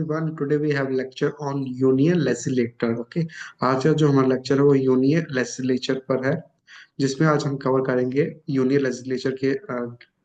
everyone. Today we have lecture on Union Legislature. Okay, आज का जो हमारा लेक्चर है वो यूनियन लेजिस्लेचर पर है, जिसमें आज हम कवर करेंगे यूनियन लेजिस्लेचर के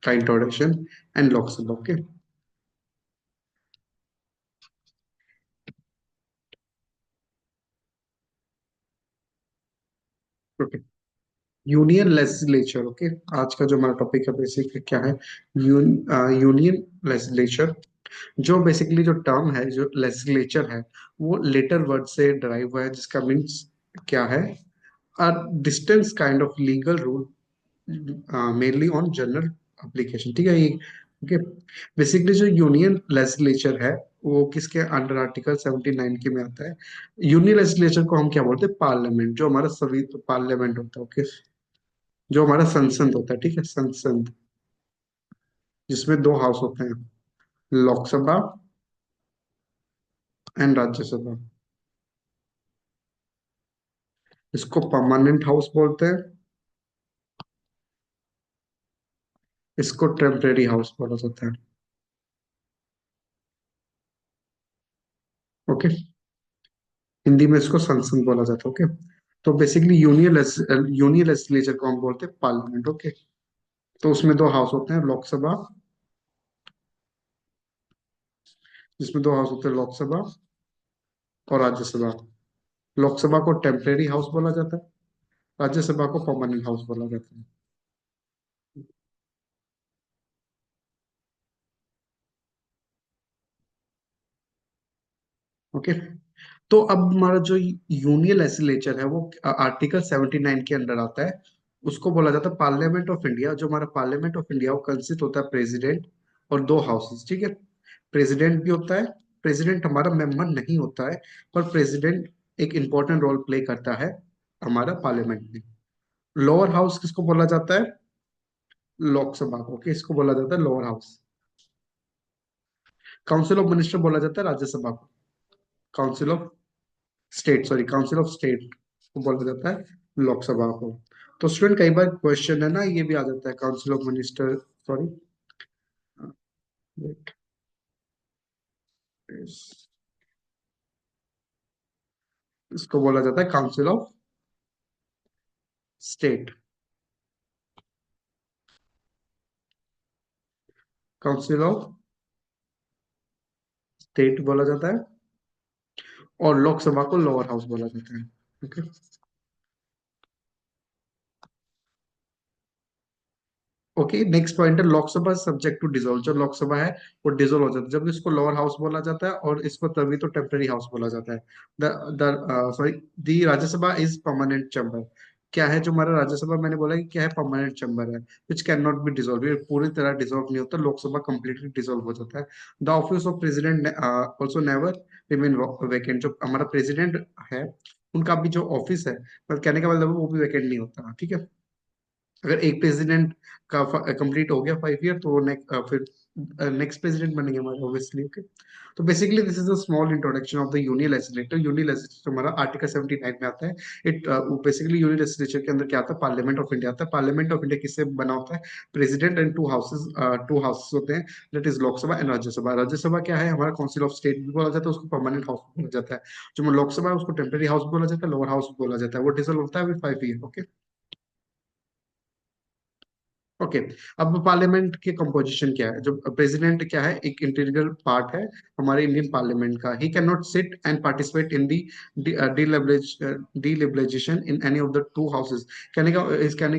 का introduction and Lok Sabha. Okay okay union legislature. Okay, आज का जो हमारा टॉपिक है बेसिक क्या है, यूनियन लेजिस्लेचर. जो बेसिकली जो टर्म है, जो लेजिस्लेचर है, वो लेटर वर्ड से डराइव हुआ है, जिसका मीन्स क्या है, a distance kind of legal rule, mainly on general application. ठीक है ये. ओके, बेसिकली जो यूनियन लेजिस्लेचर है वो किसके अंडर आर्टिकल 79 के में आता है. यूनियन लेजिस्लेचर को हम क्या बोलते हैं, पार्लियामेंट. जो हमारा सभी पार्लियामेंट होता है. ओके, जो हमारा संसद होता है. ठीक है, संसद, जिसमें दो हाउस होते हैं, लोकसभा एंड राज्यसभा. इसको परमानेंट हाउस बोलते हैं, इसको टेम्परेरी हाउस बोला जाता है. ओके, हिंदी में इसको संसद बोला जाता है. ओके, तो बेसिकली यूनियन लेजिस्लेचर को हम बोलते हैं पार्लियामेंट. ओके, तो उसमें दो हाउस होते हैं, लोकसभा, जिसमें दो हाउस होते हैं, लोकसभा और राज्यसभा. लोकसभा को टेम्परेरी हाउस बोला जाता है, राज्यसभा को परमानेंट हाउस बोला जाता है. ओके, तो अब हमारा जो यूनियन लेजिस्लेचर है वो आर्टिकल 79 के अंडर आता है. उसको बोला जाता है पार्लियामेंट ऑफ इंडिया. जो हमारा पार्लियामेंट ऑफ इंडिया वो कंसिस्ट होता है प्रेसिडेंट और दो हाउसेस. ठीक है, प्रेसिडेंट भी होता है. प्रेसिडेंट हमारा मेंबर नहीं होता है, पर प्रेसिडेंट एक इंपॉर्टेंट रोल प्ले करता है हमारा पार्लियामेंट में. लोअर हाउस किसको बोला जाता है, लोकसभा को. किसको बोला जाता है, lower house. Council of minister बोला जाता है राज्यसभा को. Council of state, sorry, council of state को बोला जाता है लोकसभा को. तो स्टूडेंट कई बार क्वेश्चन है ना, ये भी आ जाता है काउंसिल ऑफ मिनिस्टर, सॉरी, इसको बोला जाता है council of state. Council of state बोला जाता है, और लोकसभा को लोअर हाउस बोला जाता है. ओके, ओके, नेक्स्ट पॉइंट है लोकसभा सब्जेक्ट टू डिसॉल्व. जो लोकसभा है वो डिसॉल्व हो जाता है जब इसको लोअर हाउस बोला जाता है, और इसको तभी तो टेम्पररी हाउस बोला जाता है. The sorry, the Rajya Sabha is permanent chamber. क्या है जो हमारा राज्यसभा, मैंने बोला कि क्या है, परमानेंट चैम्बर है, which can not B dissolve. ये पूरी तरह डिसॉल्व नहीं होता, लोकसभा कंप्लीटली डिसॉल्व हो जाता है. The office of president also never remain vacant. जो हमारा प्रेसिडेंट है उनका भी जो ऑफिस है, मतलब कहने का मतलब है वो भी वेकेंट नहीं होता. ठीक है, अगर एक प्रेसिडेंट का कंप्लीट हो गया 5 ईयर, तो वो फिर नेक्स्ट प्रेसिडेंट बनेंगे हमारे, ऑब्वियसली. ओके, तो basically this is a small introduction of the union legislator. Union legislator हमारा आर्टिकल 79 में आता है. इट बेसिकली यूनियन लेजिस्लेचर के अंदर क्या आता है, पार्लियामेंट ऑफ इंडिया आता है. पार्लियामेंट ऑफ इंडिया किससे बना होता है, प्रेसिडेंट एंड टू हाउसेस होते हैं, that is Lok Sabha and Rajya Sabha. Rajya Sabha क्या है, हमारा काउंसिल ऑफ स्टेट भी बोला जाता है, उसको परमानेंट हाउस बोला जाता है. जो लोकसभा है उसको टेम्पररी हाउस बोला जाता है, लोअर हाउस बोला जाता है. वो डिसॉल्व होता है विद 5 ईयर. ओके, ओके, अब पार्लियामेंट के कंपोजिशन क्या है. जो प्रेसिडेंट क्या है, एक इंटीग्रल पार्ट है हमारे इंडियन पार्लियामेंट का. He can not sit and participate in the डिलिबरेशन in any of the two houses. कहने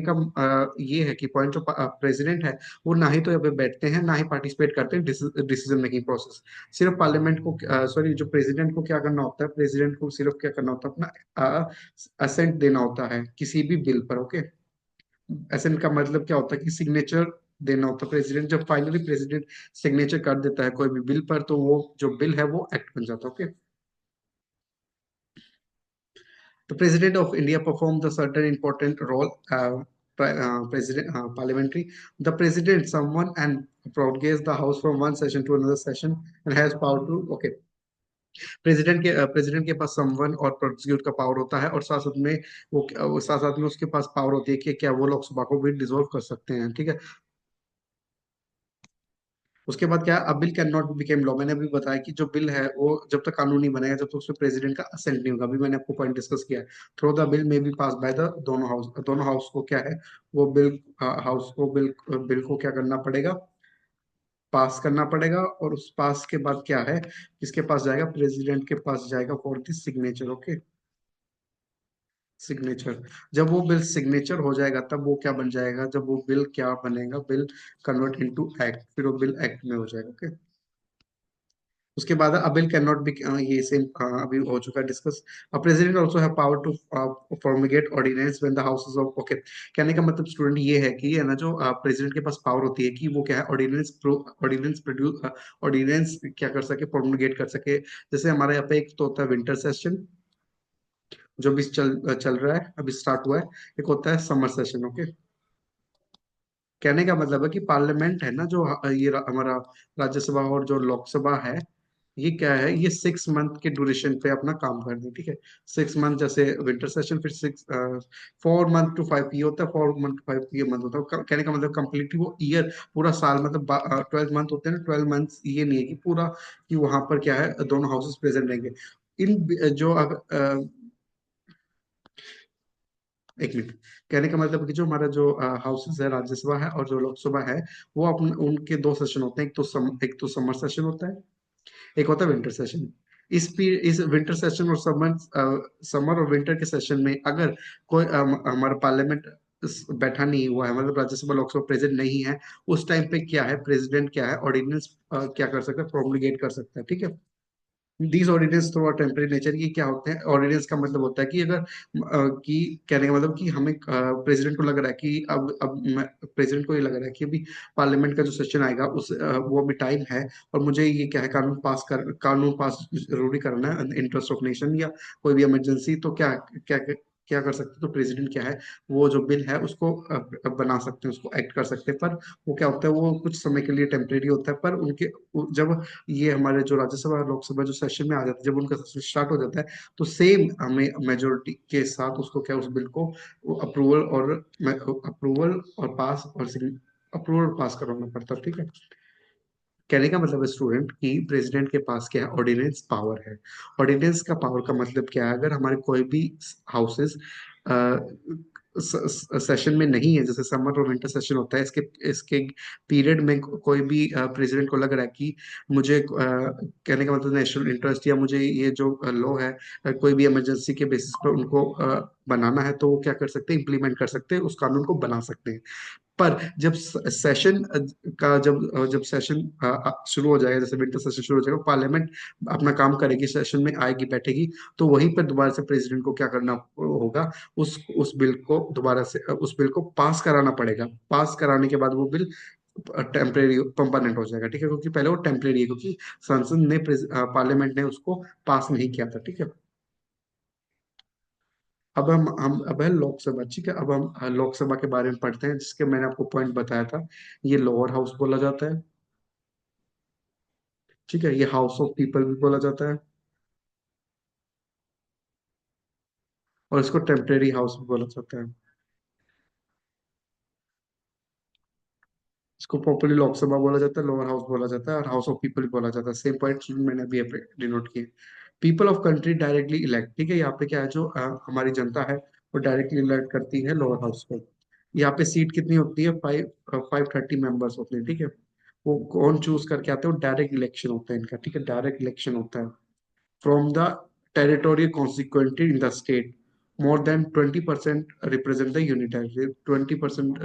का ये है कि पॉइंट, जो प्रेसिडेंट है वो ना ही तो यहाँ पे बैठते हैं, ना ही पार्टिसिपेट करते हैं डिसीजन मेकिंग प्रोसेस. सिर्फ पार्लियामेंट को, सॉरी, जो प्रेसिडेंट को क्या करना होता है, प्रेसिडेंट को सिर्फ क्या करना होता है, अपना असेंट देना होता है किसी भी बिल पर. ओके, एसेंट का मतलब क्या होता है कि सिग्नेचर देना होता है. प्रेसिडेंट जब फाइनली प्रेसिडेंट सिग्नेचर कर देता है कोई भी बिल पर, तो वो जो बिल है वो एक्ट बन जाता है. Okay, the president of India performed a certain important role, president, parliamentary. The president someone and prorogates the house from one session to another session and has power to, okay, president के पास someone और prosecute का power होता है, और साथ साथ में वो साथ साथ में उसके पास पावर होती है कि क्या वो लोकसभा को भी डिसॉल्व कर सकते हैं. ठीक है, उसके बाद क्या है, अ bill can not became law. मैंने अभी बताया कि जो बिल है वो जब तक कानून नहीं बनेगा, जब तक उसमें प्रेसिडेंट का असेंट नहीं होगा। अभी मैंने आपको पॉइंट डिस्कस किया है। थ्रो द बिल में बी पास बाय द दोनों हाउस को क्या है, वो बिल हाउस को बिल को क्या करना पड़ेगा, पास करना पड़ेगा। और उस पास के बाद क्या है, किसके पास जाएगा, प्रेसिडेंट के पास जाएगा for the signature. Okay, signature. जब वो बिल सिग्नेचर हो जाएगा तब वो क्या बन जाएगा, जब वो बिल क्या बनेगा, बिल कन्वर्ट इनटू एक्ट, फिर वो बिल एक्ट में हो जाएगा। ओके, उसके बाद a bill can not be, ये सेम अभी हो चुका है discuss. A president also have power to formulate ordinance when the house is off. Okay, कहने का मतलब स्टूडेंट ये है कि है ना, जो प्रेसिडेंट के पास पावर होती है कि वो क्या है, ऑर्डिनेंस प्रोड्यूस, ऑर्डिनेंस क्या कर सके, फॉर्मुलेट कर सके। जैसे हमारे यहाँ पे एक तो होता है विंटर सेशन, जो भी चल रहा है, अभी स्टार्ट हुआ है। एक होता है समर सेशन। ओके, कहने का मतलब है कि पार्लियामेंट है ना, जो हमारा राज्यसभा और जो लोकसभा है, ये क्या है, ये 6 मंथ के ड्यूरेशन पे अपना काम करते हैं। ठीक है, 6 मंथ, जैसे विंटर सेशन, फिर 4 मंथ टू 5 ये होता है, 4 मंथ टू 5 ये मंथ होता है। कहने का मतलब कंप्लीटली वो ईयर, पूरा साल, मतलब 12 मंथ होते हैं ना, 12 मंथ्स, ये नहीं है कि पूरा, कि वहां पर क्या है, दोनों हाउसेस प्रेजेंट रहेंगे। इन जो एक मिनट, कहने का मतलब है कि जो हमारा जो हाउसेस है, राज्यसभा है और जो लोकसभा है, वो अपन उनके दो सेशन होते हैं। एक तो समर सेशन होता है, एक होता है विंटर सेशन। इस विंटर सेशन और समर और विंटर के सेशन में अगर कोई हमारा पार्लियामेंट बैठा नहीं हुआ है, मतलब राज्यसभा लोकसभा प्रेजेंट नहीं है, उस टाइम पे क्या है, प्रेसिडेंट क्या है, ऑर्डिनेंस क्या कर सकता है, प्रोमulgate कर सकता है। ठीक है, these ordinance through temporary nature, ये क्या होते हैं, ऑर्डिनेंस का मतलब होता है कि अगर कि कहने का मतलब कि हमें प्रेसिडेंट को लग रहा है कि अब प्रेसिडेंट को ये लग रहा है कि अभी पार्लियामेंट का जो सेशन आएगा उस वो अभी टाइम है, और मुझे ये क्या है, कानून पास जरूरी करना है इंटरेस्ट ऑफ नेशन, या कोई भी इमरजेंसी, तो क्या क्या क्या कर सकते हैं, तो प्रेसिडेंट क्या है, वो जो बिल है उसको बना सकते हैं, उसको एक्ट कर सकते हैं। पर वो क्या होता है, वो कुछ समय के लिए टेम्परेरी होता है। पर उनके जब ये हमारे जो राज्यसभा और लोकसभा जो सेशन में आ जाते हैं, जब उनका सेशन स्टार्ट हो जाता है, तो सेम हमें मेजोरिटी के साथ उसको क्या, उस बिल को अप्रूवल और पास और अप्रूवल पास करवाना पड़ता है। ठीक है, कहने का मतलब है स्टूडेंट कि प्रेसिडेंट के पास क्या है, ऑर्डिनेंस पावर है। ऑर्डिनेंस का पावर का मतलब क्या है, अगर हमारे कोई भी हाउसेस सेशन में नहीं है, जैसे समर और विंटर सेशन होता है, इसके इसके पीरियड में कोई भी प्रेसिडेंट को लग रहा है कि मुझे कहने का मतलब नेशनल इंटरेस्ट, या मुझे ये जो लॉ है, कोई भी इमरजेंसी के बेसिस पर उनको बनाना है, तो वो क्या कर सकते हैं, इम्प्लीमेंट कर सकते हैं, उस कानून को बना सकते हैं। पर जब सेशन का जब सेशन शुरू हो जाएगा, जैसे विंटर सेशन शुरू हो जाएगा, पार्लियामेंट अपना काम करेगी, सेशन में आएगी, बैठेगी, तो वहीं पर दोबारा से प्रेसिडेंट को क्या करना होगा, उस बिल को दोबारा से उस बिल को पास कराना पड़ेगा। पास कराने के बाद वो बिल टेम्परेरी परमानेंट हो जाएगा। ठीक है, क्योंकि पहले वो टेम्परेरी है, क्योंकि संसद ने पार्लियामेंट ने उसको पास नहीं किया था। ठीक है, अब अब है लोकसभा। ठीक है, अब हम लोकसभा के बारे में पढ़ते हैं, जिसके मैंने आपको पॉइंट बताया था। ये लोअर हाउस बोला जाता है। ठीक है, ये हाउस ऑफ पीपल भी बोला जाता है, और इसको टेम्परेरी हाउस भी बोला जाता है। इसको पॉपुलर लोकसभा बोला जाता है, लोअर हाउस बोला जाता है, और हाउस ऑफ पीपल भी बोला जाता है। सेम पॉइंट मैंने अभी डिनोट किए। People of country directly elect. ठीक है, यहाँ पे क्या है, जो हमारी जनता है वो डायरेक्टली इलेक्ट करती है लोअर हाउस को। यहाँ पे सीट कितनी होती है, 530 मेंबर्स होते हैं। ठीक है, वो कौन चूज करके आते हैं, वो डायरेक्ट इलेक्शन होता है इनका। ठीक है, डायरेक्ट इलेक्शन होता है from the territorial constituency in the state. More than 20% represent the unitary. 20%,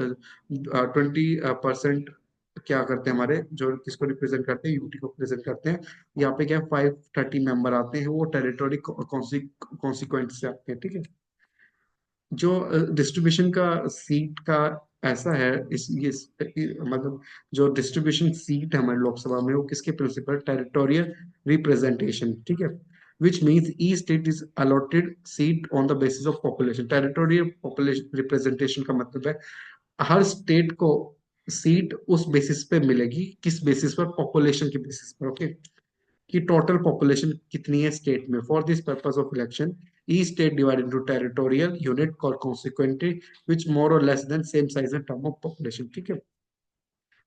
20% क्या करते हैं, हमारे जो किसको रिप्रेजेंट करते हैं, यूटी को रिप्रेजेंट करते हैं। यहाँ पे क्या 530 मेंबर आते हैं, वो टेरिटोरी कॉन्सिक्वेंट से आते हैं। ठीक है, जो डिस्ट्रीब्यूशन का सीट का ऐसा है, मतलब जो डिस्ट्रीब्यूशन सीट है हमारे लोकसभा में, वो किसके प्रिंसिपल, टेरिटोरियल रिप्रेजेंटेशन। ठीक है, which means E state is allotted seat on the basis of population. Territorial population representation का मतलब है हर स्टेट को सीट उस बेसिस पे मिलेगी, किस बेसिस पर, पॉपुलेशन के बेसिस पर। ओके, कि टोटल पॉपुलेशन कितनी है स्टेट में। For this purpose of election, each state divided into territorial unit called consequently, which more or less than same size in term of population। ठीक है,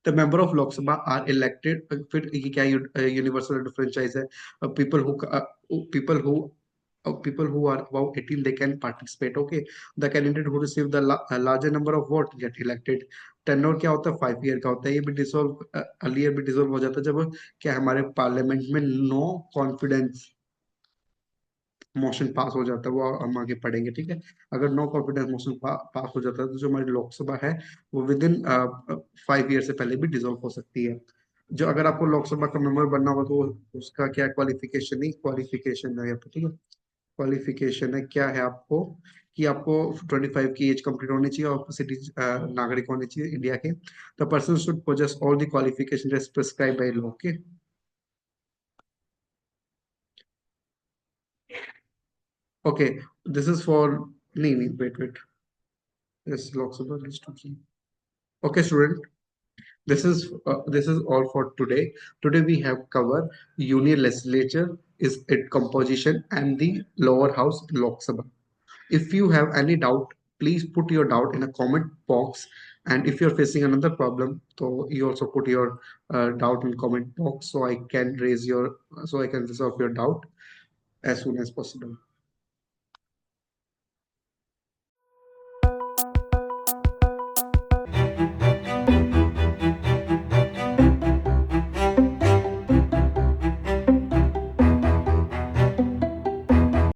The member of Lok Sabha are elected. फिर ये क्या universal डिफरेंचाइज है? People who people who are above 18 they can participate. Okay, the candidate who receive the larger number of vote get elected. Tenure क्या होता है? 5 year का होता है। ये भी डिसॉल्व अर्लियर भी डिसॉल्व हो जाता है जब क्या हमारे पार्लियामेंट में नो कॉन्फिडेंस मोशन पास हो जाता है। वो हम आगे पढ़ेंगे, ठीक है। अगर नो कॉन्फिडेंस मोशन पास हो जाता है तो जो हमारी लोकसभा है वो विद इन 5 ईयर से पहले भी डिसॉल्व हो सकती है। जो अगर आपको लोकसभा का मेंबर बनना हो तो उसका क्या क्वालिफिकेशन, नहीं क्वालिफिकेशन है यहाँ पे, ठीक है। क्वालिफिकेशन है क्या है आपको, कि आपको 25 की एज कंप्लीट होनी चाहिए और सिटी नागरिक होने चाहिए इंडिया के। The person should possess all the qualification as prescribed by law. Okay, okay, this is for, नहीं नहीं, wait wait, yes Lok Sabha list. Okay, student, this is all for today. Today we have covered union legislature, is its composition, and the lower house Lok Sabha. If you have any doubt, please put your doubt in a comment box. And if you're facing another problem, so you also put your doubt in comment box, so I can resolve your doubt as soon as possible.